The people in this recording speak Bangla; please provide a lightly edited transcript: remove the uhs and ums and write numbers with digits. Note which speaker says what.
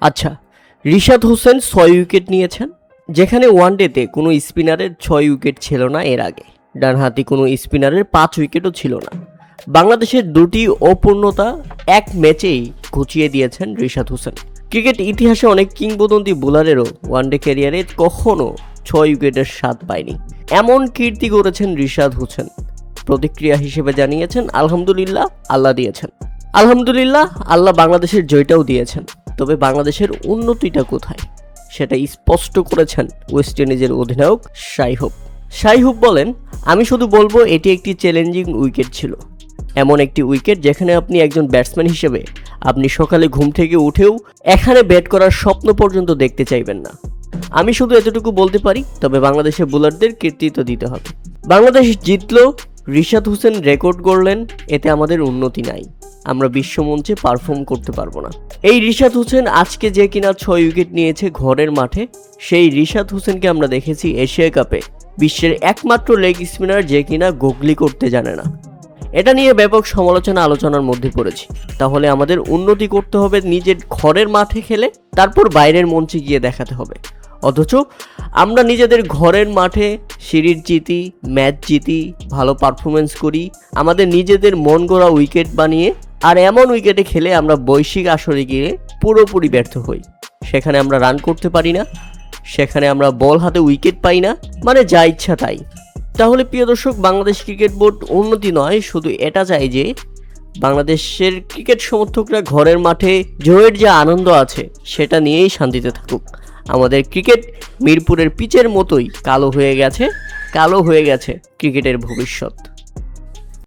Speaker 1: আচ্ছা, রিশাদ হোসেন 6 উইকেট নিয়েছেন, যেখানে ওয়ানডেতে কোনো স্পিনারের 6 উইকেট ছিল না এর আগে। ডানহাতি কোনো স্পিনারের 5 উইকেটও ছিল না। বাংলাদেশের দুটি অপূর্ণতা এক ম্যাচেই ঘুচিয়ে দিয়েছেন রিশাদ হোসেন। ক্রিকেট ইতিহাসে অনেক কিংবদন্তি বোলারেরও ওয়ানডে ক্যারিয়ারে কখনো 6 উইকেটের স্বাদ পায়নি। এমন কীর্তি করেছেন রিশাদ হোসেন। প্রতিক্রিয়া হিসেবে জানিয়েছেন, আলহামদুলিল্লাহ, আল্লাহ দিয়েছেন। আলহামদুলিল্লাহ, আল্লাহ বাংলাদেশের জয়টাও দিয়েছেন, তবে বাংলাদেশের উন্নতিটা কোথায় সেটা স্পষ্ট করেছেন ওয়েস্ট ইন্ডিজের অধিনায়ক শাই হোপ বলেন, আমি শুধু বলবো এটি একটি চ্যালেঞ্জিং উইকেট ছিল। এমন একটি উইকেট যেখানে আপনি একজন ব্যাটসম্যান হিসেবে আপনি সকালে ঘুম থেকে উঠেও এখানে ব্যাট করার স্বপ্ন পর্যন্ত দেখতে চাইবেন না। আমি শুধু এতটুকু বলতে পারি, তবে বাংলাদেশের বোলারদের কৃতিত্ব দিতে হবে। বাংলাদেশ জিতলো, রিশাদ হোসেন রেকর্ড গড়লেন, এতে আমাদের উন্নতি নাই। আমরা বিশ্বমঞ্চে পারফর্ম করতে পারবো না। এই রিশাদ হোসেন আজকে যে কিনা 6 উইকেট নিয়েছে ঘরের মাঠে, সেই রিশাদ হোসেনকে আমরা দেখেছি এশিয়া কাপে বিশ্বের একমাত্র লেগ স্পিনার যে কিনা গুগলি করতে জানে না। এটা নিয়ে ব্যাপক সমালোচনা আলোচনার মধ্যে পড়েছি। তাহলে আমাদের উন্নতি করতে হবে নিজের ঘরের মাঠে খেলে, তারপর বাইরের মঞ্চে গিয়ে দেখাতে হবে। অথচ আমরা নিজেদের ঘরের মাঠে সিরিজ জিতি, ম্যাচ জিতি, ভালো পারফরমেন্স করি, আমাদের নিজেদের মন গড়া উইকেট বানিয়ে, আর এমন উইকেটে খেলে আমরা বৈশ্বিক আসরে গিয়ে পুরোপুরি ব্যর্থ হই। সেখানে আমরা রান করতে পারি না, সেখানে আমরা বল হাতে উইকেট পাই না, মানে যা ইচ্ছা তাই। তাহলে প্রিয় দর্শক, বাংলাদেশ ক্রিকেট বোর্ড উন্নতি নয়, শুধু এটা চাই যে বাংলাদেশের ক্রিকেট সমর্থকরা ঘরের মাঠে জয়ের যে আনন্দ আছে সেটা নিয়েই শান্তিতে থাকুক। আমাদের ক্রিকেট মিরপুরের পিচের মতোই কালো হয়ে গেছে ক্রিকেটের ভবিষ্যৎ।